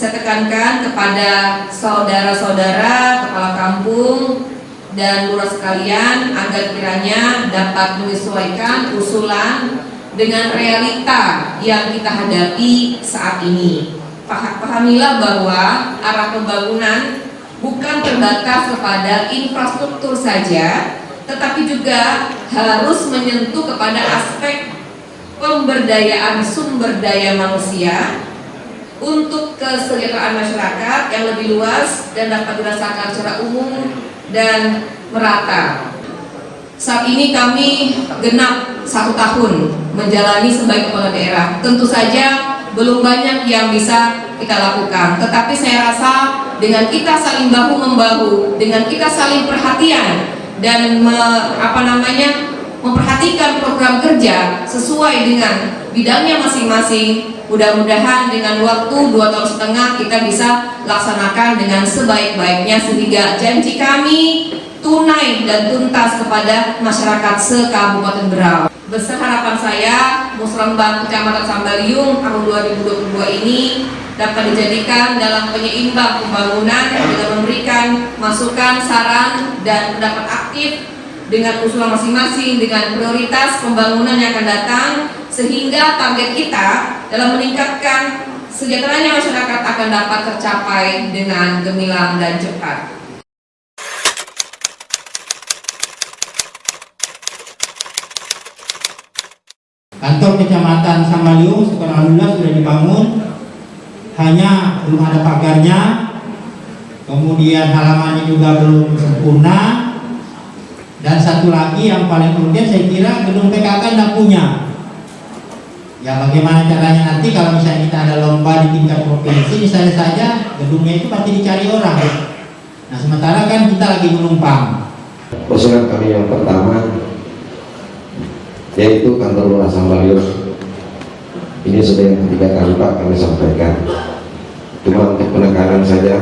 saya tekankan kepada saudara-saudara kepala kampung dan lurah sekalian agar kiranya dapat menyesuaikan usulan dengan realita yang kita hadapi saat ini. Pahamilah bahwa arah pembangunan bukan terbatas kepada infrastruktur saja, tetapi juga harus menyentuh kepada aspek pemberdayaan sumber daya manusia untuk kesejahteraan masyarakat yang lebih luas dan dapat dirasakan secara umum dan merata. Saat ini kami genap 1 tahun menjalani sebagai kepala daerah. Tentu saja belum banyak yang bisa kita lakukan, tetapi saya rasa dengan kita saling bahu-membahu, dengan kita saling perhatian dan memperhatikan program kerja sesuai dengan bidangnya masing-masing, mudah-mudahan dengan waktu 2,5 tahun kita bisa laksanakan dengan sebaik-baiknya sehingga janji kami tunai dan tuntas kepada masyarakat se-Kabupaten Berau. Besar harapan saya Musrembang Kecamatan Sambaliung tahun 2022 ini dapat dijadikan dalam penyeimbang pembangunan dengan memberikan masukan, saran, dan pendapat aktif dengan usulan masing-masing dengan prioritas pembangunan yang akan datang, sehingga target kita dalam meningkatkan sejahteranya masyarakat akan dapat tercapai dengan gemilang dan cepat. Kantor Kecamatan Sambaliung sekarang alhamdulillah sudah dibangun, hanya belum ada pagarnya, kemudian halamannya juga belum sempurna, dan satu lagi yang paling penting saya kira gedung PKK tidak punya. Ya bagaimana caranya nanti kalau misalnya kita ada lomba di tingkat provinsi misalnya saja gedungnya itu pasti dicari orang. Nah sementara kan kita lagi menumpang. Usulan kami yang pertama yaitu kantor lurah Sambaliung. Ini sudah yang ketiga kali Pak kami sampaikan. Cuma untuk penekanan saja,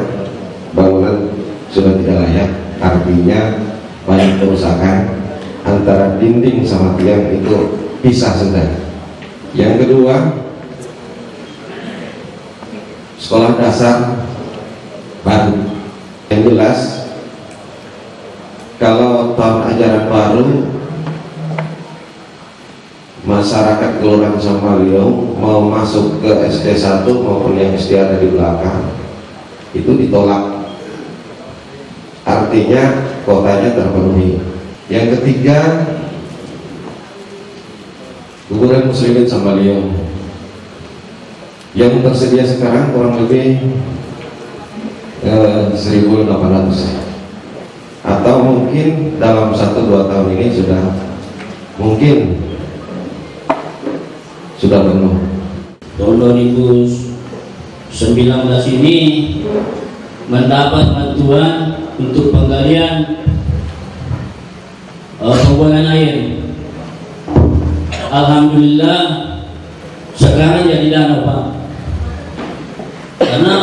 bangunan sudah tidak layak, artinya banyak kerusakan, antara dinding sama tiang itu pisah sudah. Yang kedua, sekolah dasar baru. Yang jelas kalau tahun ajaran baru masyarakat Kelurahan Sambaliung mau masuk ke SD 1 maupun yang SD ada di belakang itu ditolak, artinya kotanya terpenuhi. Yang ketiga, kuburan muslimin Sambaliung yang tersedia sekarang kurang lebih 1.800, atau mungkin dalam 1-2 tahun ini sudah penuh. Tahun 2019 ini mendapat bantuan untuk penggalian pembuangan air. Alhamdulillah sekarang jadi danau Pak, karena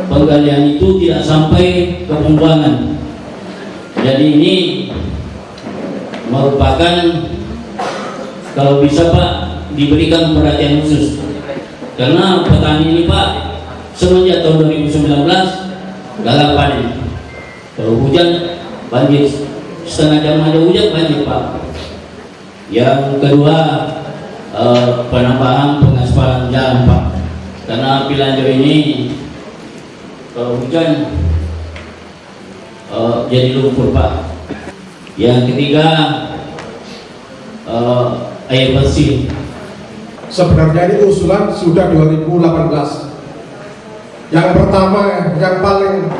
penggalian itu tidak sampai ke pembuangan. Jadi ini merupakan kalau bisa Pak diberikan perhatian khusus, karena petani ini Pak semenjak tahun 2019 gagal panen. Kalau hujan banjir, setengah jam aja hujan banjir Pak. Yang kedua penambahan pengaspalan jalan Pak, karena Pilanjo ini kalau hujan jadi lumpur Pak. Yang ketiga air bersih. Sebenarnya ini usulan sudah 2018. Yang pertama yang paling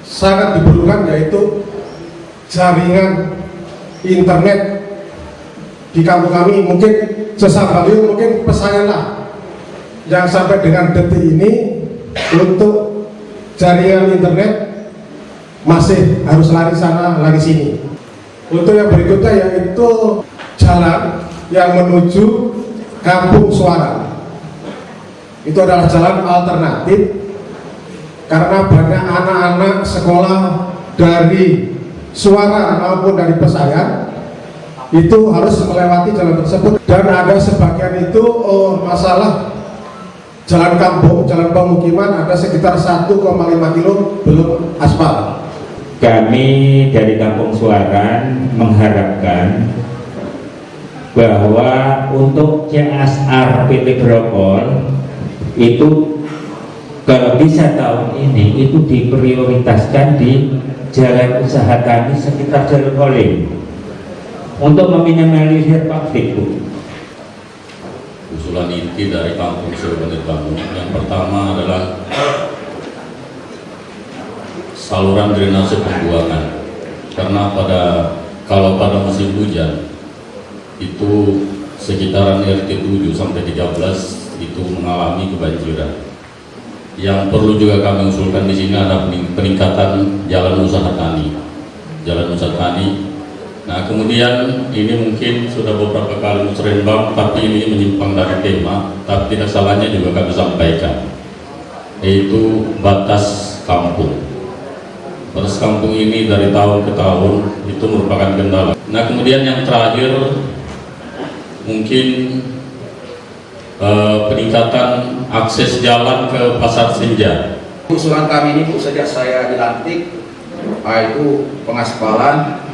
sangat diperlukan yaitu jaringan internet di kampung kami. Mungkin Sambaliung mungkin pesananlah yang sampai dengan detik ini untuk jaringan internet masih harus lari sana lari sini. Untuk yang berikutnya yaitu jalan yang menuju Kampung Suara. Itu adalah jalan alternatif karena banyak anak-anak sekolah dari Suara maupun dari Pesayan itu harus melewati jalan tersebut, dan ada sebagian itu masalah jalan kampung, jalan pemukiman ada sekitar 1,5 kilo belum aspal. Kami dari Kampung Suaran mengharapkan bahwa untuk CSR PT Grogol itu kalau bisa tahun ini itu diprioritaskan di jalan usaha kami sekitar Jalur Holing untuk meminimalisir konflik. Usulan inti dari Kampung sudah dibangun. Yang pertama adalah saluran drainase pembuangan, karena kalau pada musim hujan itu sekitaran RT 7 sampai 13 itu mengalami kebanjiran. Yang perlu juga kami usulkan di sini ada peningkatan jalan usaha tani. Nah, kemudian ini mungkin sudah beberapa kali musrenbang, tapi ini menyimpang dari tema, tapi tidak salahnya juga kami sampaikan, yaitu batas kampung. Batas kampung ini dari tahun ke tahun itu merupakan kendala. Nah, kemudian yang terakhir mungkin peningkatan akses jalan ke Pasar Senja. Usulan kami ini sejak saya dilantik, itu pengaspalan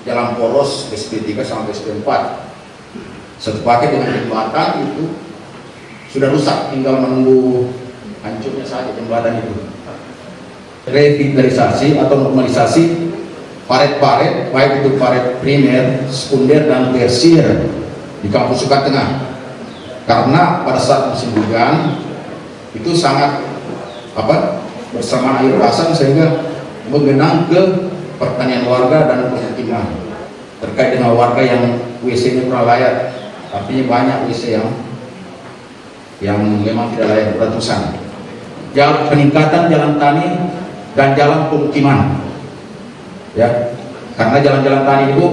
jalan poros SP3 sampai SP4 satu paket dengan jembatan itu sudah rusak, tinggal menunggu hancurnya saja jembatan itu. Revitalisasi atau normalisasi paret-paret, baik itu paret primer, sekunder, dan tersier di Kampung Suka Tengah, karena pada saat musim hujan itu sangat bersama air pasang sehingga menggenang ke pertanian warga dan pemukiman. Terkait dengan warga yang WC-nya kurang layak, artinya banyak WC yang memang tidak layak beratusan. Jalan peningkatan jalan tani dan jalan pemukiman, ya, karena jalan-jalan tani itu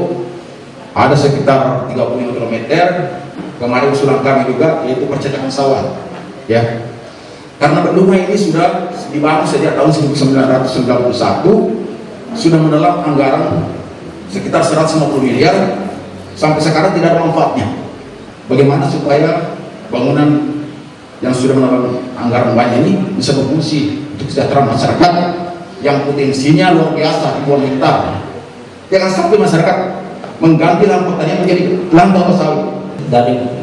ada sekitar 35 km. Kemarin usulan kami juga yaitu percetakan sawah, ya, karena bendungan ini sudah dibangun sejak tahun 1991, sudah menelan anggaran sekitar 150 miliar, sampai sekarang tidak ada manfaatnya. Bagaimana supaya bangunan yang sudah menelan anggaran banyak ini bisa berfungsi untuk kesejahteraan masyarakat yang potensinya luar biasa, ribuan hektar. Jangan sampai masyarakat mengganti lahan pertanian menjadi lahan kelapa sawit.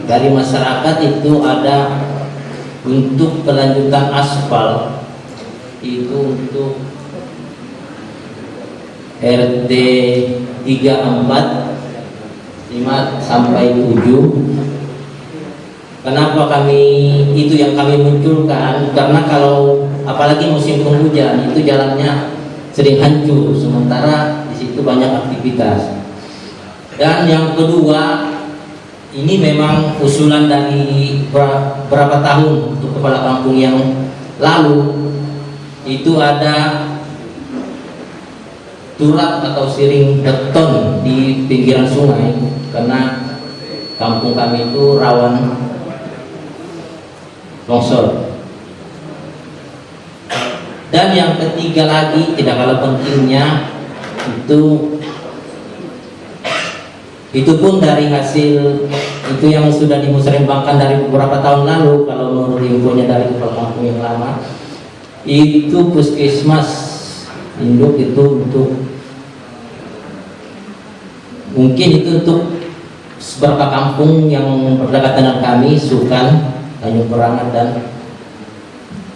Dari masyarakat itu ada untuk kelanjutan aspal itu untuk RT 34 5 sampai 7. Kenapa kami itu yang kami munculkan? Karena kalau apalagi musim penghujan itu jalannya sering hancur, sementara di situ banyak aktivitas. Dan yang kedua, ini memang usulan dari berapa tahun untuk kepala kampung yang lalu itu ada turap atau siring beton di pinggiran sungai, karena kampung kami itu rawan longsor. Dan yang ketiga lagi, tidak kalah pentingnya, itu pun dari hasil itu yang sudah dimusrembangkan dari beberapa tahun lalu. Kalau menurut infonya dari kepala kampung yang lama, itu puskesmas induk itu untuk mungkin itu untuk beberapa kampung yang berdekatan dengan kami, Sukan, Tanjung Perangat, dan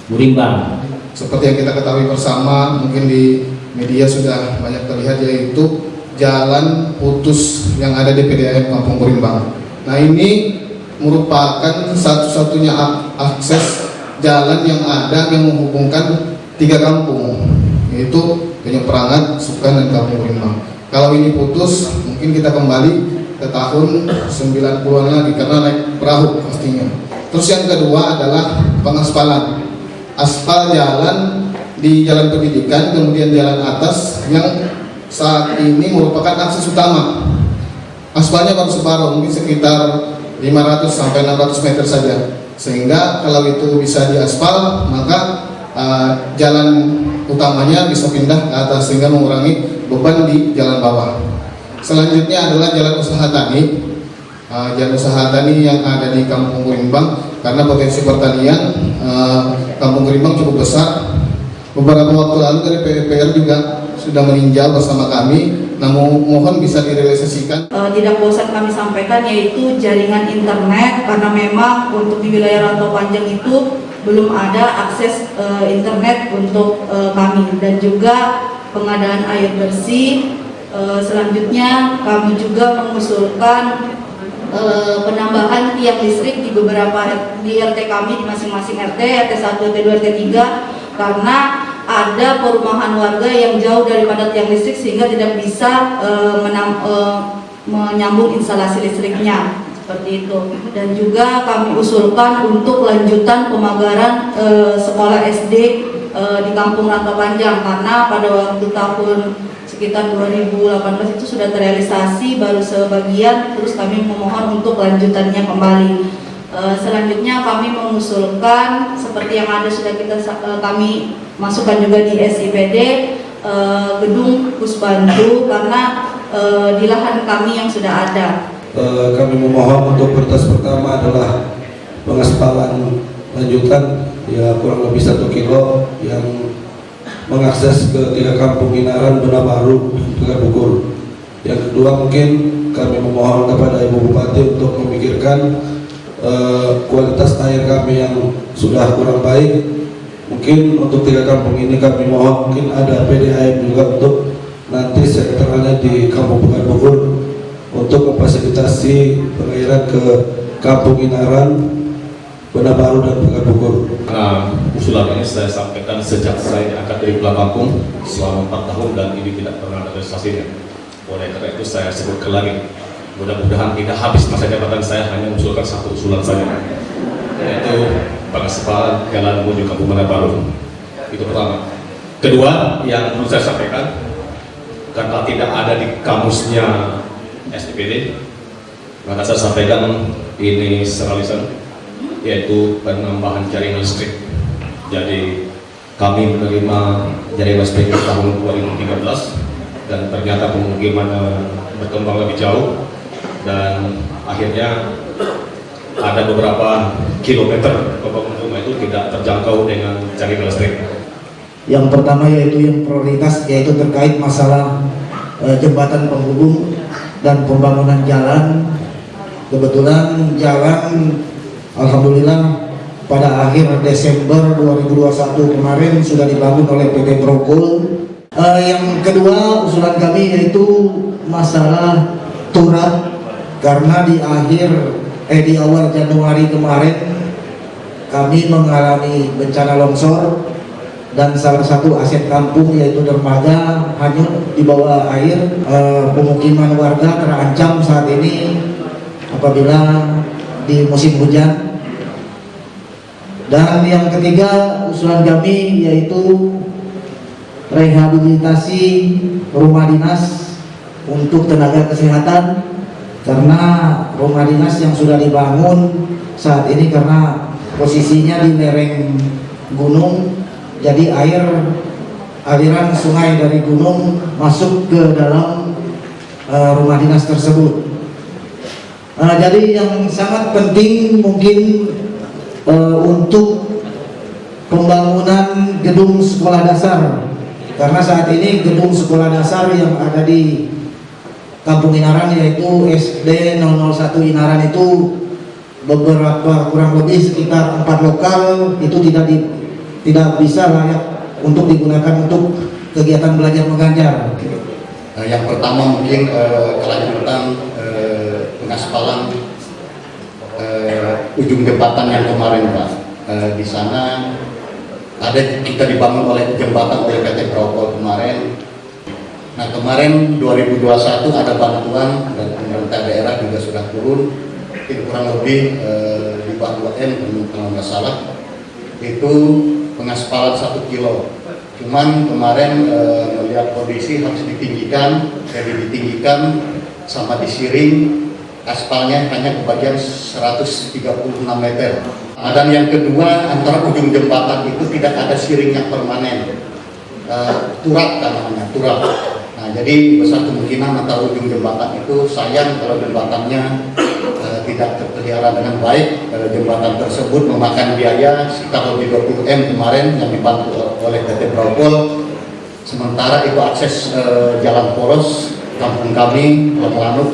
Burimbang. Seperti yang kita ketahui bersama, mungkin di media sudah banyak terlihat, yaitu jalan putus yang ada di PDAM Kampung Burimbang. Nah, ini merupakan satu-satunya akses jalan yang ada yang menghubungkan 3 kampung, yaitu Tanjung Perangat, Sukan, dan Kampung Burimbang. Kalau ini putus, mungkin kita kembali ke tahun 90-an lagi karena naik perahu pastinya. Terus yang kedua adalah pengaspalan. Aspal jalan di jalan pendidikan, kemudian jalan atas yang saat ini merupakan akses utama. Aspalnya baru separuh, mungkin sekitar 500 sampai 600 meter saja. Sehingga kalau itu bisa diaspal, maka jalan utamanya bisa pindah ke atas sehingga mengurangi beban di jalan bawah. Selanjutnya adalah jalan usaha tani. Jalan usaha tani yang ada di Kampung Burimbang karena potensi pertanian Kampung Kerimbang cukup besar. Beberapa waktu lalu dari PUPR juga sudah meninjau bersama kami, namun mohon bisa direalisasikan. Tidak bosan kami sampaikan yaitu jaringan internet, karena memang untuk di wilayah Rantau Panjang itu belum ada akses internet untuk kami, dan juga pengadaan air bersih. Selanjutnya kami juga mengusulkan penambahan tiang listrik di RT kami, di masing-masing RT 1, RT 2, RT 3, karena ada perumahan warga yang jauh daripada tiang listrik sehingga tidak bisa menyambung instalasi listriknya, seperti itu. Dan juga kami usulkan untuk lanjutan pemagaran sekolah SD di Kampung Rantau Panjang, karena pada waktu tahun sekitar 2018 itu sudah terrealisasi baru sebagian, terus kami memohon untuk lanjutannya kembali. Selanjutnya kami mengusulkan seperti yang ada sudah kami masukkan juga di SIPD, gedung Pusbandu, karena di lahan kami yang sudah ada. Kami memohon untuk prioritas pertama adalah pengaspalan lanjutan ya kurang lebih 1 kilo yang mengakses ke 3 kampung Inaran, Benabaru, dan Pegarbukur. Yang kedua, mungkin kami memohon kepada Ibu Bupati untuk memikirkan kualitas air kami yang sudah kurang baik. Mungkin untuk 3 kampung ini kami mohon mungkin ada PDAM juga untuk nanti sekretariatnya di Kampung Pegarbukur untuk memfasilitasi pengairan ke Kampung Inaran, Benabaru, dan Pegarbukur. Nah, usulan ini saya sampaikan sejak saya diangkat dari Kepala Kampung selama 4 tahun dan ini tidak pernah ada realisasinya. Oleh karena itu saya sebutkan lagi, mudah-mudahan tidak habis masa jabatan saya hanya mengusulkan 1 usulan saja, yaitu pengaspalan jalan menuju Kampung Benabaru. Itu pertama. Kedua, yang perlu saya sampaikan, karena tidak ada di kamusnya SIPD, maka saya sampaikan ini seralisan, yaitu penambahan jaringan listrik. Jadi kami menerima jaringan listrik tahun 2013 dan ternyata pemukiman berkembang lebih jauh dan akhirnya ada beberapa kilometer pembangunan rumah itu tidak terjangkau dengan jaringan listrik. Yang pertama yaitu yang prioritas, yaitu terkait masalah jembatan penghubung dan pembangunan jalan. Kebetulan jalan alhamdulillah pada akhir Desember 2021 kemarin sudah dibangun oleh PT Prokul. Yang kedua usulan kami yaitu masalah turap, karena di awal Januari kemarin kami mengalami bencana longsor dan salah satu aset kampung yaitu dermaga hanyut di bawah air. Pemukiman warga terancam saat ini apabila di musim hujan. Dan yang ketiga usulan kami yaitu rehabilitasi rumah dinas untuk tenaga kesehatan, karena rumah dinas yang sudah dibangun saat ini karena posisinya di lereng gunung, jadi aliran sungai dari gunung masuk ke dalam rumah dinas tersebut. Jadi yang sangat penting mungkin untuk pembangunan gedung sekolah dasar, karena saat ini gedung sekolah dasar yang ada di Kampung Inaran yaitu SD 001 Inaran itu beberapa kurang lebih sekitar 4 lokal itu tidak bisa layak untuk digunakan untuk kegiatan belajar mengajar. Yang pertama mungkin kelanjutan pengaspalan ujung jembatan yang kemarin, Pak. Di sana kita dibangun oleh jembatan oleh PT Prokol kemarin. Nah, kemarin 2021 ada bantuan dan pemerintah daerah juga sudah turun, itu kurang lebih di bawah 2 M kalau nggak salah, itu pengaspalan 1 kilo. Cuman kemarin melihat kondisi harus ditinggikan, jadi ditinggikan sama disiring, aspalnya hanya kebagian 136 meter. Dan yang kedua, antara ujung jembatan itu tidak ada siring yang permanen, turap kan namanya, turap. Nah, jadi besar kemungkinan antara ujung jembatan itu sayang kalau jembatannya tidak terpelihara dengan baik. Jembatan tersebut memakan biaya sekitar lebih 20 M kemarin yang dibantu oleh PT Propol. Sementara itu akses jalan poros kampung kami, Lanuk,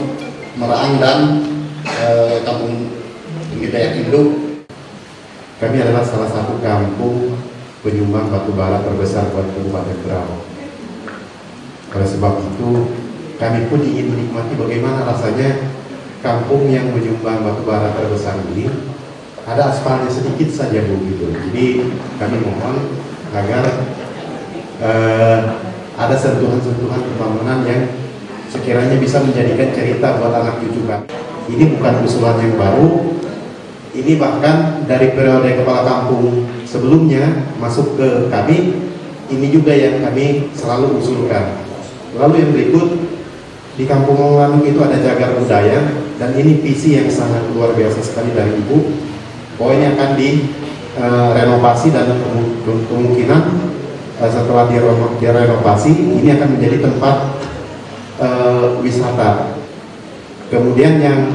Meraang dan kampung Tinggi Dayak Induk. Kami adalah salah satu kampung penyumbang batu bara terbesar buat Kabupaten Berau. Oleh sebab itu, kami pun ingin menikmati bagaimana rasanya kampung yang menyumbang batu bara terbesar ini. Ada aspalnya sedikit saja Bu gitu. Jadi kami mohon agar ada sentuhan-sentuhan pembangunan yang sekiranya bisa menjadikan cerita buat anak cucu kami. Ini bukan usulan yang baru, ini bahkan dari periode kepala kampung sebelumnya masuk ke kami, ini juga yang kami selalu usulkan. Lalu yang berikut, di Kampung Lanuk itu ada jagar budaya, dan ini visi yang sangat luar biasa sekali dari Ibu. Pokoknya akan direnovasi dan kemungkinan setelah direnovasi ini akan menjadi tempat wisata. Kemudian yang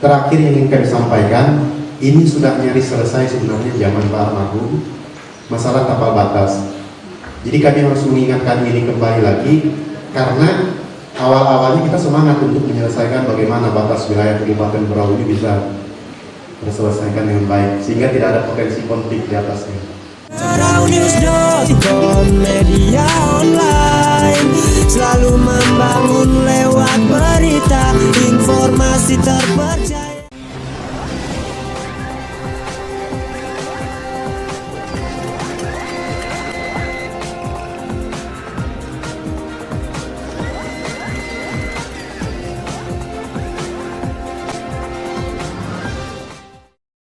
terakhir yang ingin kami sampaikan, ini sudah nyaris selesai sebenarnya zaman Pak Almarhum, masalah tapal batas. Jadi kami harus mengingatkan ini kembali lagi, karena awal-awalnya kita semangat untuk menyelesaikan bagaimana batas wilayah Kabupaten Berau ini bisa terselesaikan dengan baik, sehingga tidak ada potensi konflik di atasnya. Beraunews.com, media online selalu membangun lewat berita, informasi terbaru.